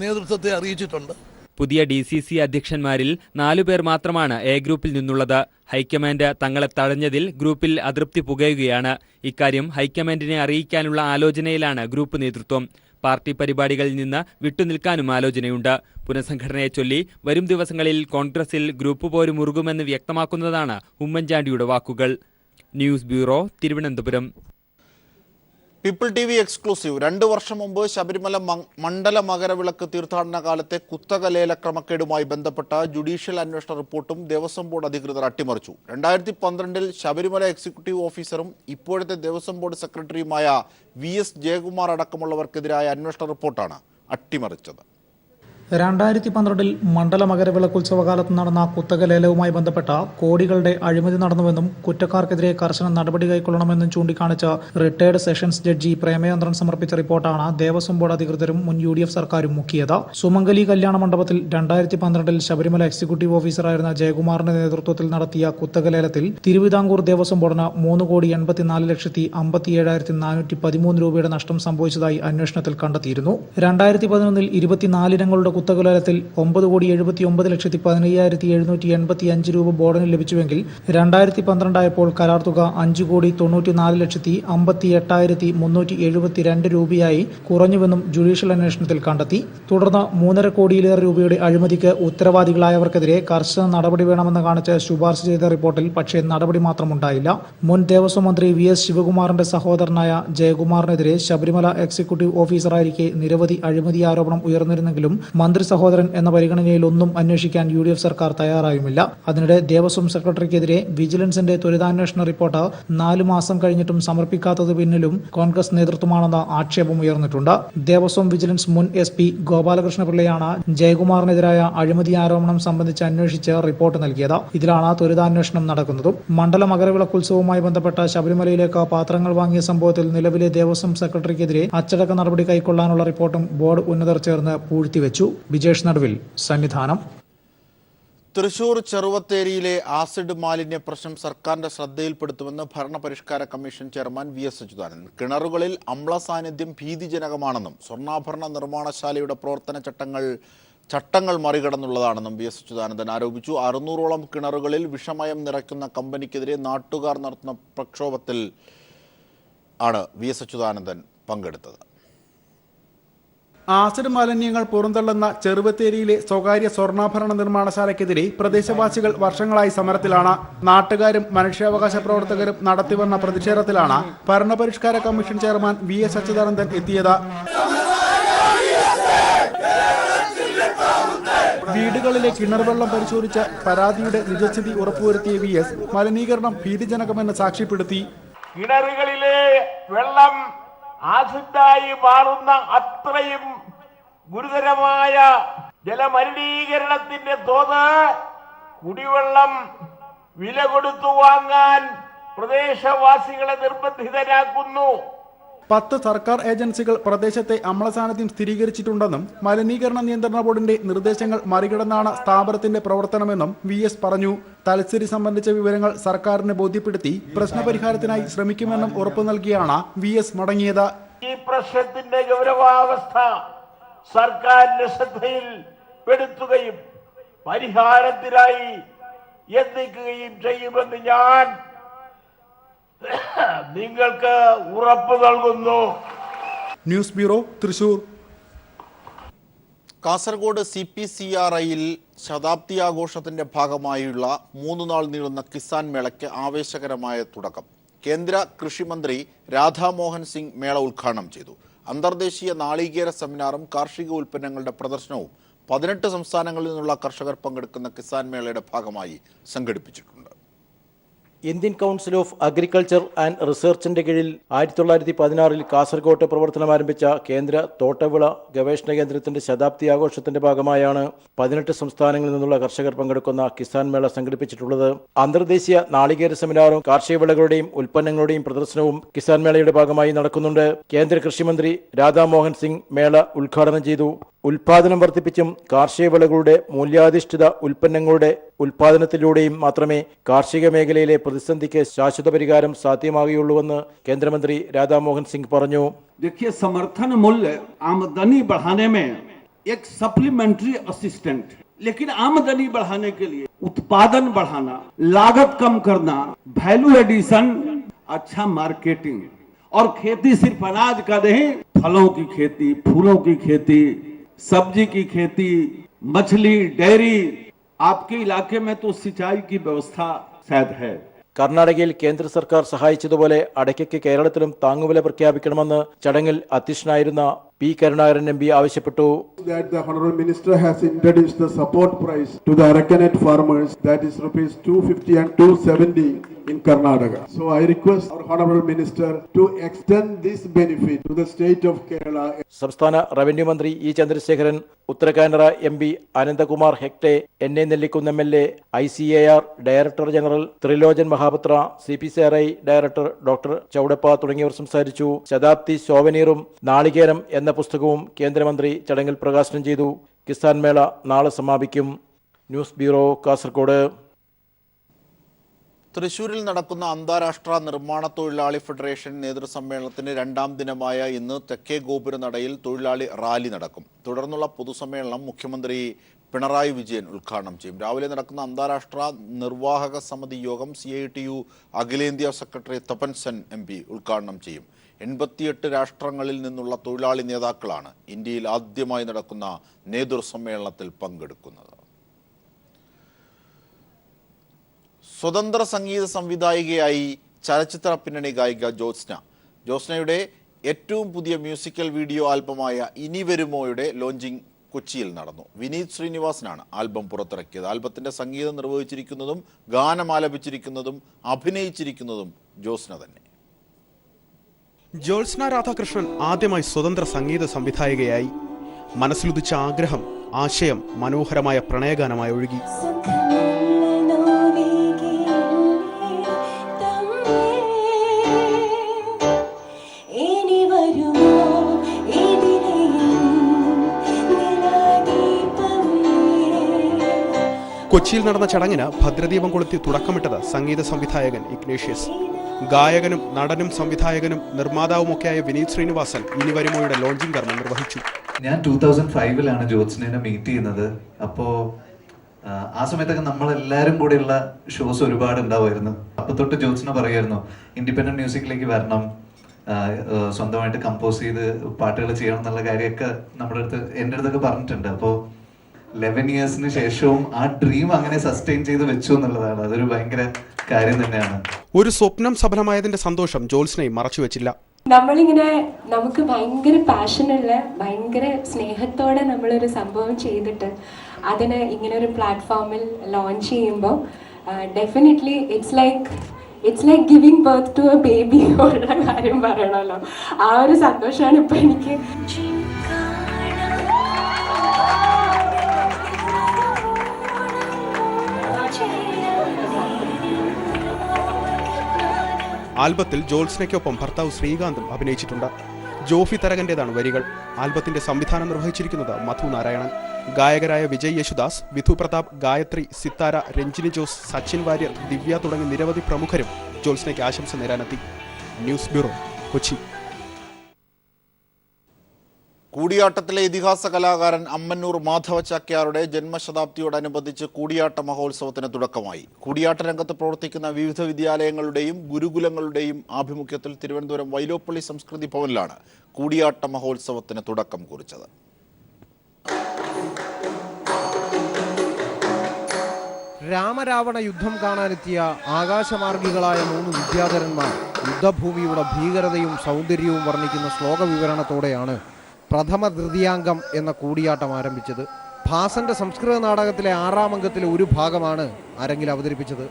നേതൃത്വത്തെ അറിയിച്ചിട്ടുണ്ട്. പുതിയ DCC അധ്യക്ഷന്മാരിൽ 4 പേർ മാത്രമാണ് എ ഗ്രൂപ്പിൽ നിന്നുള്ളത്. ഹൈക്കമാൻഡ് തങ്ങളെ തഴഞ്ഞതിൽ ഗ്രൂപ്പിൽ അതൃപ്തി പുകയുകയാണ്. ഇക്കാര്യം ഹൈക്കമാൻഡിനെ അറിയിക്കാനുള്ള ആലോചനയിലാണ് ഗ്രൂപ്പ് നേതൃത്വം. പാർട്ടി പരിപാടികളിൽ നിന്ന് വിട്ടുനിൽക്കാനും ആലോചനയുണ്ട്. പുനഃസംഘടനയെ ചൊല്ലി വരും ദിവസങ്ങളിൽ കോൺഗ്രസിൽ ഗ്രൂപ്പ് പോര് മുറുകുമെന്ന് വ്യക്തമാക്കുന്നതാണ് ഉമ്മൻചാണ്ടിയുടെ വാക്കുകൾ. News bureau, Thiruvananthapuram. People TV exclusive. 2 വർഷം മുമ്പ് ശബരിമല മണ്ഡല മകരവിളക്ക് തീർത്ഥാടന കാലത്തെ കുത്തക ലേല ക്രമക്കേടുമായി ബന്ധപ്പെട്ട ജുഡീഷ്യൽ അന്വേഷണ റിപ്പോർട്ടും ദേവസ്വം ബോർഡ് അധികൃതർ അട്ടിമറിച്ചു. 2012 ശബരിമല എക്സിക്യൂട്ടീവ് ഓഫീസറും ഇപ്പോഴത്തെ ദേവസ്വം ബോർഡ് സെക്രട്ടറിയുമായ VS ജയകുമാർ അടക്കമുള്ളവർക്കെതിരായ അന്വേഷണ റിപ്പോർട്ടാണ് അട്ടിമറിച്ചത്. 2012 മണ്ഡല മകരവിളക്കുത്സവകാലത്ത് നടന്ന കുത്തക ലേലവുമായി ബന്ധപ്പെട്ട കോടികളുടെ അഴിമതി നടന്നുവെന്നും കുറ്റക്കാർക്കെതിരെ കർശന നടപടി കൈക്കൊള്ളണമെന്നും ചൂണ്ടിക്കാണിച്ച റിട്ടയർഡ് സെഷൻസ് ജഡ്ജി പ്രേമചന്ദ്രൻ സമർപ്പിച്ച റിപ്പോർട്ടാണ് ദേവസ്വം ബോർഡ് അധികൃതരും മുൻ UDF സർക്കാരും മുക്കിയത്. സുമംഗലി കല്യാണ മണ്ഡപത്തിൽ 2012 ശബരിമല എക്സിക്യൂട്ടീവ് ഓഫീസറായിരുന്ന ജയകുമാറിന്റെ നേതൃത്വത്തിൽ നടത്തിയ കുത്തക ലേലത്തിൽ തിരുവിതാംകൂർ ദേവസ്വം ബോർഡിന് 3,84,57,413 രൂപയുടെ നഷ്ടം സംഭവിച്ചതായി അന്വേഷണത്തിൽ കണ്ടെത്തിയിരുന്നു. 2011 24 ഇനങ്ങളുടെ കുത്തകലേലത്തിൽ 9,79,15,785 രൂപ ബോർഡിന് ലഭിച്ചുവെങ്കിൽ 2012 ആയപ്പോൾ കരാർ തുക 5,94,58,372 രൂപയായി കുറഞ്ഞുവെന്നും ജുഡീഷ്യൽ അന്വേഷണത്തിൽ കണ്ടെത്തി. തുടർന്ന് 3.5 കോടിയിലേറെ രൂപയുടെ അഴിമതിക്ക് ഉത്തരവാദികളായവർക്കെതിരെ കർശന നടപടി വേണമെന്ന് കാണിച്ച് ശുപാർശ ചെയ്ത റിപ്പോർട്ടിൽ പക്ഷേ നടപടി മാത്രമുണ്ടായില്ല. മുൻ ദേവസ്വം മന്ത്രി VS ശിവകുമാറിന്റെ സഹോദരനായ ജയകുമാറിനെതിരെ ശബരിമല എക്സിക്യൂട്ടീവ് ഓഫീസറായിരിക്കെ നിരവധി അഴിമതി ആരോപണം ഉയർന്നിരുന്നെങ്കിലും മന്ത്രി സഹോദരൻ എന്ന പരിഗണനയിൽ ഒന്നും അന്വേഷിക്കാൻ UDF സർക്കാർ തയ്യാറായുമില്ല. അതിനിടെ ദേവസ്വം സെക്രട്ടറിക്കെതിരെ വിജിലൻസിന്റെ ത്വരിതാന്വേഷണ റിപ്പോർട്ട് 4 മാസം കഴിഞ്ഞിട്ടും സമർപ്പിക്കാത്തത് പിന്നിലും കോൺഗ്രസ് നേതൃത്വമാണെന്ന ആക്ഷേപം ഉയർന്നിട്ടുണ്ട്. ദേവസ്വം വിജിലൻസ് മുൻ SP ഗോപാലകൃഷ്ണപിള്ളയാണ് ജയകുമാറിനെതിരായ അഴിമതി ആരോപണം സംബന്ധിച്ച് അന്വേഷിച്ച് റിപ്പോർട്ട് നൽകിയത്. ഇതിലാണ് ത്വരിതാന്വേഷണം നടക്കുന്നതും. മണ്ഡല മകരവിളക്കുത്സവവുമായി ബന്ധപ്പെട്ട ശബരിമലയിലേക്ക് പാത്രങ്ങൾ വാങ്ങിയ സംഭവത്തിൽ നിലവിലെ ദേവസ്വം സെക്രട്ടറിക്കെതിരെ അച്ചടക്ക നടപടി കൈക്കൊള്ളാനുള്ള റിപ്പോർട്ടും ബോർഡ് ഉന്നതർ ചേർന്ന് പൂഴ്ത്തിവെച്ചു. വിജേഷ് നടുവിൽ, സന്നിധാനം. തൃശൂർ ചെറുവത്തേരിയിലെ ആസിഡ് മാലിന്യ പ്രശ്നം സർക്കാരിന്റെ ശ്രദ്ധയിൽപ്പെടുത്തുമെന്ന് ഭരണപരിഷ്കാര കമ്മീഷൻ ചെയർമാൻ VS അച്യുതാനന്ദൻ. കിണറുകളിൽ അമ്ല സാന്നിധ്യം ഭീതിജനകമാണെന്നും സ്വർണ്ണാഭരണ നിർമ്മാണശാലയുടെ പ്രവർത്തന ചട്ടങ്ങൾ മറികടന്നുള്ളതാണെന്നും VS അച്യുതാനന്ദൻ ആരോപിച്ചു. 600ഓളം കിണറുകളിൽ വിഷമയം നിറയ്ക്കുന്ന കമ്പനിക്കെതിരെ നാട്ടുകാർ നടത്തുന്ന പ്രക്ഷോഭത്തിൽ ആണ് VS അച്യുതാനന്ദൻ പങ്കെടുത്തത്. ആസിഡ് മാലിന്യങ്ങൾ പുറന്തള്ളുന്ന ചെറുവത്തേരിയിലെ സ്വകാര്യ സ്വർണ്ണാഭരണ നിർമ്മാണശാലയ്ക്കെതിരെ പ്രദേശവാസികൾ വർഷങ്ങളായി സമരത്തിലാണ്. നാട്ടുകാരും മനുഷ്യാവകാശ പ്രവർത്തകരും നടത്തിവന്ന പ്രതിഷേധത്തിലാണ് ഭരണപരിഷ്കാര കമ്മീഷൻ ചെയർമാൻ VS അച്യുതാനന്ദൻ എത്തിയത്. വീടുകളിലെ കിണർവെള്ളം പരിശോധിച്ച് പരാതിയുടെ നിജസ്ഥിതി ഉറപ്പുവരുത്തിയ VS മലിനീകരണം ഭീതിജനകമെന്ന് സാക്ഷ്യപ്പെടുത്തി. കിണറുകളിലെ വെള്ളം ആസിഡായി മാറുന്ന അത്രയും ഗുരുതരമായ ജലമലിനീകരണത്തിന്റെ തോത് കുടിവെള്ളം വില കൊടുത്തു വാങ്ങാൻ പ്രദേശവാസികളെ നിർബന്ധിതരാക്കുന്നു. 10 സർക്കാർ ഏജൻസികൾ പ്രദേശത്തെ അമ്ലസാന്നിധ്യം സ്ഥിരീകരിച്ചിട്ടുണ്ടെന്നും മലിനീകരണ നിയന്ത്രണ ബോർഡിന്റെ നിർദ്ദേശങ്ങൾ മറികടന്നാണ് സ്ഥാപനത്തിന്റെ പ്രവർത്തനമെന്നും VS പറഞ്ഞു. തലസ്ഥിതി സംബന്ധിച്ച വിവരങ്ങൾ സർക്കാരിന് ബോധ്യപ്പെടുത്തി പ്രശ്നപരിഹാരത്തിനായി ശ്രമിക്കുമെന്നും ഉറപ്പു നൽകിയാണ് VS മടങ്ങിയത്. ഈ പ്രശ്നത്തിന്റെ ഗൗരവാവസ്ഥ സർക്കാരിന്റെ ശ്രദ്ധയിൽ പെടുത്തുകയും പരിഹാരത്തിനായി യത്നിക്കുകയും ചെയ്യുമെന്ന് ഞാൻ നിങ്ങൾക്ക് ഉറപ്പ് നൽകുന്നു. News bureau, Thrissur. കാസർഗോഡ് CPCRIയിൽ ശതാബ്ദി ആഘോഷത്തിന്റെ ഭാഗമായുള്ള 3 നാൾ നീളുന്ന കിസാൻ മേളയ്ക്ക് ആവേശകരമായ തുടക്കം. കേന്ദ്ര കൃഷിമന്ത്രി രാധാമോഹൻ സിംഗ് മേള ഉദ്ഘാടനം ചെയ്തു. അന്തർദേശീയ നാളികേര സെമിനാറും കാർഷിക ഉൽപ്പന്നങ്ങളുടെ പ്രദർശനവും 18 സംസ്ഥാനങ്ങളിൽ നിന്നുള്ള കർഷകർ പങ്കെടുക്കുന്ന കിസാൻ മേളയുടെ ഭാഗമായി സംഘടിപ്പിച്ചിട്ടുണ്ട്. Indian Council of Agriculture and റിസർച്ചിന്റെ കീഴിൽ 1916 കാസർഗോട്ട് പ്രവർത്തനം ആരംഭിച്ച കേന്ദ്ര തോട്ടവിള ഗവേഷണ കേന്ദ്രത്തിന്റെ ശതാബ്ദി ആഘോഷത്തിന്റെ ഭാഗമായാണ് 18 സംസ്ഥാനങ്ങളിൽ നിന്നുള്ള കർഷകർ പങ്കെടുക്കുന്ന കിസാൻ മേള സംഘടിപ്പിച്ചിട്ടുള്ളത്. അന്തർദേശീയ നാളികേര സെമിനാറും കാർഷിക വിളകളുടെയും ഉൽപ്പന്നങ്ങളുടെയും പ്രദർശനവും കിസാൻ മേളയുടെ ഭാഗമായി നടക്കുന്നുണ്ട്. കേന്ദ്ര കൃഷിമന്ത്രി രാധാമോഹൻ സിംഗ് മേള ഉദ്ഘാടനം ചെയ്തു. ഉൽപാദനം വർദ്ധിപ്പിച്ചും കാർഷിക വിളകളുടെ മൂല്യാധിഷ്ഠിത ഉൽപ്പന്നങ്ങളുടെ ഉൽപാദനത്തിലൂടെയും മാത്രമേ കാർഷിക മേഖലയിലെ പ്രതിസന്ധിക്ക് ശാശ്വത പരിഹാരം സാധ്യമാകുകയുള്ളൂവെന്ന് കേന്ദ്രമന്ത്രി രാധാമോഹൻ സിംഗ് പറഞ്ഞു. देखिए, समर्थन मूल्य आमदनी बढ़ाने में एक सप्लीमेंट्री असिस्टेंट, लेकिन आमदनी बढ़ाने के लिए उत्पादन बढ़ाना, लागत कम करना, वैल्यू एडिशन, अच्छा मार्केटिंग और खेती सिर्फ अनाज का नहीं, फलों की खेती, फूलों की खेती, सब्जी की खेती, मछली, डेयरी. आपके इलाके में तो सिंचाई की व्यवस्था शायद है. കർണാടകയിൽ കേന്ദ്ര സർക്കാർ സഹായിച്ചതുപോലെ അടയ്ക്കയ്ക്ക് കേരളത്തിലും താങ്ങുവില പ്രഖ്യാപിക്കണമെന്ന് ചടങ്ങിൽ അധ്യക്ഷനായിരുന്ന പി കരുണാകരൻ MP ആവശ്യപ്പെട്ടു. That the Honorable Minister has introduced the support price to the Arakanat farmers, that is rupees 250 and 270 in Karnataka. So I request our Honorable Minister to extend this benefit to the state of Kerala. സംസ്ഥാന revenue മന്ത്രി E Chandrasekharan, Uttara Kanara MP Ananthkumar Hegde, NA Nellikunnu MLA, ICAR director general Trilochan Mohapatra, CPCRI director doctor Chowdappa തുടങ്ങിയവർ സംസാരിച്ചു. ശതാബ്ദി സോവനീറും നാളികേരം എന്ന പുസ്തകവും കേന്ദ്രമന്ത്രി ചടങ്ങിൽ പ്രകാശനം ചെയ്തു. കിസാൻ മേള നാളെ സമാപിക്കും. News bureau, Kasaragod. തൃശൂരിൽ നടക്കുന്ന അന്താരാഷ്ട്ര നിർമ്മാണ തൊഴിലാളി ഫെഡറേഷൻ നേതൃസമ്മേളനത്തിന് 2ാം ദിനമായ ഇന്ന് തെക്കേ ഗോപുരനടയിൽ തൊഴിലാളി റാലി നടക്കും. തുടർന്നുള്ള പൊതുസമ്മേളനം മുഖ്യമന്ത്രി പിണറായി വിജയൻ ഉദ്ഘാടനം ചെയ്യും. രാവിലെ നടക്കുന്ന അന്താരാഷ്ട്ര നിർവാഹക സമിതി യോഗം CITU അഖിലേന്ത്യാ സെക്രട്ടറി തപൻ സെൻ MP ഉദ്ഘാടനം ചെയ്യും. 88 രാഷ്ട്രങ്ങളിൽ നിന്നുള്ള തൊഴിലാളി നേതാക്കളാണ് ഇന്ത്യയിൽ ആദ്യമായി നടക്കുന്ന നേതൃസമ്മേളനത്തിൽ പങ്കെടുക്കുന്നത്. സ്വതന്ത്ര സംഗീത സംവിധായികയായി ചലച്ചിത്ര പിന്നണി ഗായിക ജ്യോത്സ്നയുടെ ഏറ്റവും പുതിയ മ്യൂസിക്കൽ വീഡിയോ ആൽബമായ ഇനി വരുമോയുടെ ലോഞ്ചിങ് കൊച്ചിയിൽ നടന്നു. വിനീത് ശ്രീനിവാസനാണ് ആൽബം പുറത്തിറക്കിയത്. ആൽബത്തിന്റെ സംഗീതം നിർവഹിച്ചിരിക്കുന്നതും ഗാനം ആലപിച്ചിരിക്കുന്നതും അഭിനയിച്ചിരിക്കുന്നതും ജ്യോത്സ്ന തന്നെ. ജ്യോത്സ്ന രാധാകൃഷ്ണൻ ആദ്യമായി സ്വതന്ത്ര സംഗീത സംവിധായികയായി. മനസ്സിലുദിച്ച ആഗ്രഹം, ആശയം മനോഹരമായ പ്രണയഗാനമായി ഒഴുകി. കൊച്ചിയിൽ നടന്ന ചടങ്ങിന് ഭദ്രദീപം കൊളുത്തി തുടക്കമിട്ടത് സംഗീത സംവിധായകൻ ഇഗ്നേഷ്യസ്. ഗായകനും നടനും സംവിധായകനും നിർമ്മാതാവുമൊക്കെയായ വിനീത് ശ്രീനിവാസൻ ഇനി വരുമോയുടെ ലോഞ്ചിങ് കർമ്മം നിർവഹിച്ചു. ഞാൻ 2005 ജ്യോത്സ്നയെ മീറ്റ് ചെയ്യുന്നത്. അപ്പോൾ ആ സമയത്തൊക്കെ നമ്മളെല്ലാവരും കൂടെയുള്ള ഷോസ് ഒരുപാട് ഉണ്ടാവുമായിരുന്നു. അപ്പോൾ തൊട്ട് ജ്യോത്സ്ന പറയുമായിരുന്നു ഇൻഡിപെൻഡന്റ് മ്യൂസിക്കിലേക്ക് വരണം, സ്വന്തമായിട്ട് കമ്പോസ് ചെയ്ത് പാട്ടുകൾ ചെയ്യണം എന്നുള്ള കാര്യമൊക്കെ എൻ്റെ അടുത്തൊക്കെ പറഞ്ഞിട്ടുണ്ട്. അപ്പോൾ 11 yearsന് ശേഷവും ആ ഡ്രീം അങ്ങനെ സസ്റ്റെയിൻ ചെയ്ത് വെച്ചു എന്നുള്ളതാണ്. അതൊരു ഭയങ്കര കാര്യം തന്നെയാണ്. ഒരു സ്വപ്നം സഫലമായതിന്റെ സന്തോഷം ജ്യോത്സ്നയും മറച്ചുവെച്ചില്ല. നമ്മളിങ്ങനെ നമുക്ക് ഭയങ്കര പാഷനുള്ള, ഭയങ്കര സ്നേഹത്തോടെ നമ്മളൊരു സംഭവം ചെയ്തിട്ട് അതിന് ഇങ്ങനെ ഒരു പ്ലാറ്റ്ഫോമിൽ ലോഞ്ച് ചെയ്യുമ്പോൾ definitely it's like giving birth to a baby ഉള്ള കാര്യം പറയണമല്ലോ. ആ ഒരു സന്തോഷമാണ് ഇപ്പം എനിക്ക്. ആൽബത്തിൽ ജ്യോത്സ്നയ്ക്കൊപ്പം ഭർത്താവ് ശ്രീകാന്തും അഭിനയിച്ചിട്ടുണ്ട്. ജോഫി തരകന്റേതാണ് വരികൾ. ആൽബത്തിന്റെ സംവിധാനം നിർവഹിച്ചിരിക്കുന്നത് മധു നാരായണൻ. ഗായകരായ വിജയ് യേശുദാസ്, വിധു പ്രതാപ്, ഗായത്രി, സിത്താര, രഞ്ജിനി ജോസ്, സച്ചിൻ വാര്യർ, ദിവ്യ തുടങ്ങി നിരവധി പ്രമുഖരും ജ്യോത്സ്നയ്ക്ക് ആശംസ നേരാനെത്തി. News bureau, Kochi. കൂടിയാട്ടത്തിലെ ഇതിഹാസ കലാകാരൻ അമ്മന്നൂർ മാധവ ചാക്യാരുടെ ജന്മശതാബ്ദിയോടനുബന്ധിച്ച് കൂടിയാട്ട മഹോത്സവത്തിന് തുടക്കമായി. കൂടിയാട്ട രംഗത്ത് പ്രവർത്തിക്കുന്ന വിവിധ വിദ്യാലയങ്ങളുടെയും ഗുരുകുലങ്ങളുടെയും ആഭിമുഖ്യത്തിൽ തിരുവനന്തപുരം വൈലോപ്പള്ളി സംസ്കൃതി ഭവനിലാണ് കൂടിയാട്ട മഹോത്സവത്തിന് തുടക്കം കുറിച്ചത്. രാമരാവണ യുദ്ധം കാണാനെത്തിയ ആകാശമാർഗികളായ 3 വിദ്യാധരന്മാർ യുദ്ധഭൂമിയുടെ ഭീകരതയും സൗന്ദര്യവും വർണ്ണിക്കുന്ന ശ്ലോക വിവരണത്തോടെയാണ് പ്രഥമ തൃതീയാംഗം എന്ന കൂടിയാട്ടം ആരംഭിച്ചത്. ഭാസന്റെ സംസ്കൃത നാടകത്തിലെ 6ാം അംഗത്തിലെ ഒരു ഭാഗമാണ് അരങ്ങിൽ അവതരിപ്പിച്ചത്.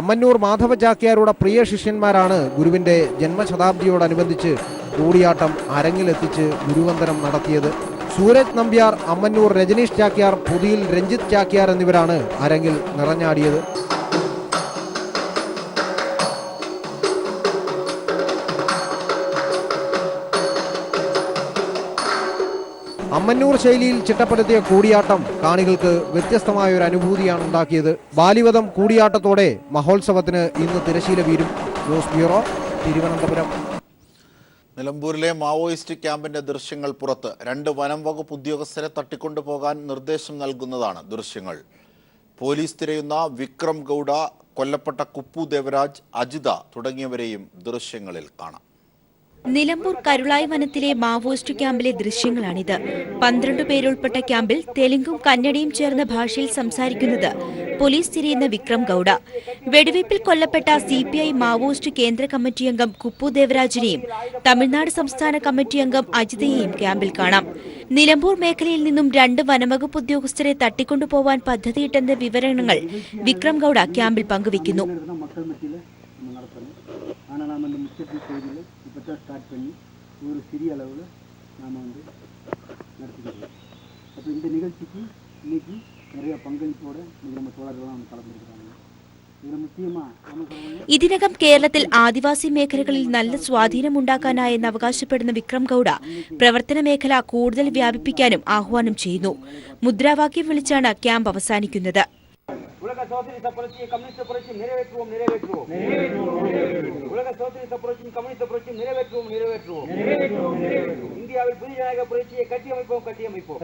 അമ്മന്നൂർ മാധവ ചാക്യാരുടെ പ്രിയ ശിഷ്യന്മാരാണ് ഗുരുവിന്റെ ജന്മശതാബ്ദിയോടനുബന്ധിച്ച് കൂടിയാട്ടം അരങ്ങിലെത്തിച്ച് ഗുരുവന്ദനം നടത്തിയത്. സൂരജ് നമ്പ്യാർ, അമ്മന്നൂർ രജനീഷ് ചാക്യാർ, പുതിയിൽ രഞ്ജിത്ത് ചാക്യാർ എന്നിവരാണ് അരങ്ങിൽ നിറഞ്ഞാടിയത്. അമ്മന്നൂർ ശൈലിയിൽ ചിട്ടപ്പെടുത്തിയ കൂടിയാട്ടം കാണികൾക്ക് വ്യത്യസ്തമായ ഒരു അനുഭൂതിയാണ് ഉണ്ടാക്കിയത്. ബാലിവധം കൂടിയാട്ടത്തോടെ മഹോത്സവത്തിന് ഇന്ന് തിരശീല വീരും. News bureau, Thiruvananthapuram. നിലമ്പൂരിലെ മാവോയിസ്റ്റ് ക്യാമ്പിന്റെ ദൃശ്യങ്ങൾ പുറത്ത്. 2 വനം വകുപ്പ് ഉദ്യോഗസ്ഥരെ തട്ടിക്കൊണ്ടുപോകാൻ നിർദ്ദേശം നൽകുന്നതാണ് ദൃശ്യങ്ങൾ. പോലീസ് തിരയുന്ന വിക്രം ഗൌഡ, കൊല്ലപ്പെട്ട കുപ്പു ദേവരാജ്, അജിത തുടങ്ങിയവരെയും ദൃശ്യങ്ങളിൽ കാണാം. നിലമ്പൂർ കരുളായി വനത്തിലെ മാവോയിസ്റ്റ് ക്യാമ്പിലെ ദൃശ്യങ്ങളാണിത്. 12 പേരുൾപ്പെട്ട ക്യാമ്പിൽ തെലുങ്കും കന്നഡയും ചേർന്ന ഭാഷയിൽ സംസാരിക്കുന്നത് പോലീസ് തിരയുന്ന വിക്രം ഗൌഡ. വെടിവയ്പിൽ കൊല്ലപ്പെട്ട CPI മാവോയിസ്റ്റ് കേന്ദ്ര കമ്മിറ്റി അംഗം കുപ്പു ദേവരാജിനെയും തമിഴ്നാട് സംസ്ഥാന കമ്മിറ്റി അംഗം അജിതയെയും ക്യാമ്പിൽ കാണാം. നിലമ്പൂർ മേഖലയിൽ നിന്നും 2 വനംവകുപ്പ് ഉദ്യോഗസ്ഥരെ തട്ടിക്കൊണ്ടുപോവാൻ പദ്ധതിയിട്ടെന്ന വിവരങ്ങൾ വിക്രം ഗൌഡ ക്യാമ്പിൽ പങ്കുവയ്ക്കുന്നു. ஸ்டார்ட் பண்ணி ஒரு சிறிய அளவில் நாம் நடத்திக்கிறோம். அப்போ இந்த நிகழ்ச்சிக்கு இன்னைக்கு நிறைய பங்களிப்போடு நம்ம தோழர்கள்லாம் கலந்துருக்கிறாங்க. இதில் முக்கியமாக ഇതിനകം കേരളത്തിൽ ആദിവാസി മേഖലകളിൽ നല്ല സ്വാധീനമുണ്ടാക്കാനായെന്ന് അവകാശപ്പെടുന്ന വിക്രം ഗൌഡ പ്രവർത്തന മേഖല കൂടുതൽ വ്യാപിപ്പിക്കാനും ആഹ്വാനം ചെയ്യുന്നു. മുദ്രാവാക്യം വിളിച്ചാണ് ക്യാമ്പ് അവസാനിക്കുന്നത്. உலக சோசியலிச புரட்சியை கம்யூனிஸ்ட் புரட்சி நிறைவேற்றுவோம் நிறைவேற்றுவோம் உலக சோசியலிச புரட்சி கம்யூனிஸ்ட் புரட்சி நிறைவேற்றுவோம் நிறைவேற்றுவோம் இந்தியாவில் புதிய ஜனநாயக புரட்சியை கட்டியமைப்போம் கட்டியமைப்போம்.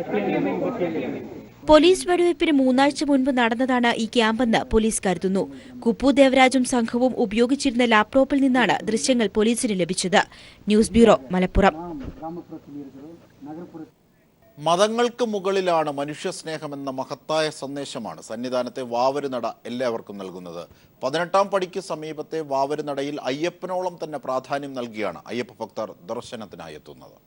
പോലീസ് വെടിവയ്പ്പിന് 3 ആഴ്ച മുൻപ് നടന്നതാണ് ഈ ക്യാമ്പെന്ന് പോലീസ് കരുതുന്നു. കുപ്പു ദേവരാജും സംഘവും ഉപയോഗിച്ചിരുന്ന ലാപ്ടോപ്പിൽ നിന്നാണ് ദൃശ്യങ്ങൾ പോലീസിന് ലഭിച്ചത്. News bureau, Malappuram. മതങ്ങൾക്ക് മുകളിലാണ് മനുഷ്യസ്നേഹമെന്ന മഹത്തായ സന്ദേശമാണ് സന്നിധാനത്തെ വാവരുനട എല്ലാവർക്കും നൽകുന്നത്. 18ാം പടിക്ക് സമീപത്തെ വാവരുനടയിൽ അയ്യപ്പനോളം തന്നെ പ്രാധാന്യം നൽകിയാണ് അയ്യപ്പ ഭക്തർ ദർശനത്തിനായി എത്തുന്നത്.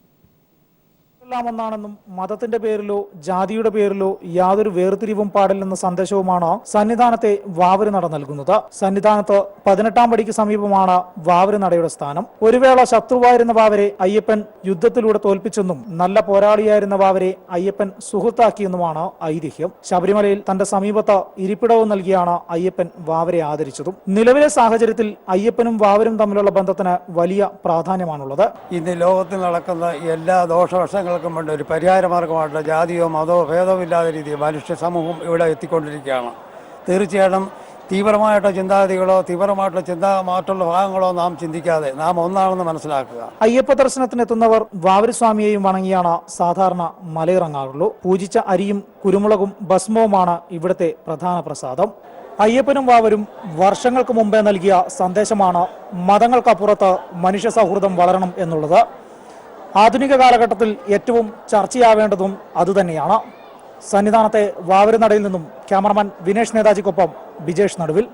ാണെന്നും മതത്തിന്റെ പേരിലോ ജാതിയുടെ പേരിലോ യാതൊരു വേർതിരിവും പാടില്ലെന്ന സന്ദേശവുമാണ് സന്നിധാനത്തെ വാവരുനട നൽകുന്നത്. സന്നിധാനത്ത് 18ാം പടിക്ക് സമീപമാണ് വാവരുനടയുടെ സ്ഥാനം. ഒരു വേള ശത്രുവായിരുന്ന വാവരെ അയ്യപ്പൻ യുദ്ധത്തിലൂടെ തോൽപ്പിച്ചെന്നും നല്ല പോരാളിയായിരുന്ന വാവരെ അയ്യപ്പൻ സുഹൃത്താക്കിയെന്നുമാണ് ഐതിഹ്യം. ശബരിമലയിൽ തന്റെ സമീപത്ത് ഇരിപ്പിടവും നൽകിയാണ് അയ്യപ്പൻ വാവരെ ആദരിച്ചതും. നിലവിലെ സാഹചര്യത്തിൽ അയ്യപ്പനും വാവരും തമ്മിലുള്ള ബന്ധത്തിന് വലിയ പ്രാധാന്യമാണുള്ളത്. ഇന്ന് ലോകത്തിൽ നടക്കുന്ന എല്ലാ ദോഷവശങ്ങളും ഒരു പരിഹാരമാർഗമായിട്ടുള്ള ജാതിയോ മതമോ ഭേദമില്ലാത്ത രീതിയിൽ മനുഷ്യ സമൂഹം ഇവിടെ എത്തിക്കൊണ്ടിരിക്കുകയാണ്. തീർച്ചയായിട്ടും തീവ്രമായിട്ടുള്ള ചിന്താഗതികളോ തീവ്രമായിട്ടുള്ള ചിന്താമാറ്റുള്ള ഭാഗങ്ങളോ നാം ചിന്തിക്കാതെ നാം ഒന്നാണെന്ന് മനസ്സിലാക്കുക. അയ്യപ്പ ദർശനത്തിനെത്തുന്നവർ വാവരുസ്വാമിയെയും വണങ്ങിയാണ് സാധാരണ മലയിറങ്ങാറുള്ളൂ. പൂജിച്ച അരിയും കുരുമുളകും ഭസ്മവുമാണ് ഇവിടുത്തെ പ്രധാന പ്രസാദം. അയ്യപ്പനും വാവരും വർഷങ്ങൾക്ക് മുമ്പേ നൽകിയ സന്ദേശമാണ് മതങ്ങൾക്കപ്പുറത്ത് മനുഷ്യ സൗഹൃദം വളരണം എന്നുള്ളത്. ആധുനിക കാലഘട്ടത്തിൽ ഏറ്റവും ചർച്ചയാവേണ്ടതും അതുതന്നെയാണ്. സന്നിധാനത്തെ വാവരുനടയിൽ നിന്നും ക്യാമറമാൻ വിനേഷ് നേതാജിക്കൊപ്പം ബിജേഷ് നടുവിൽ.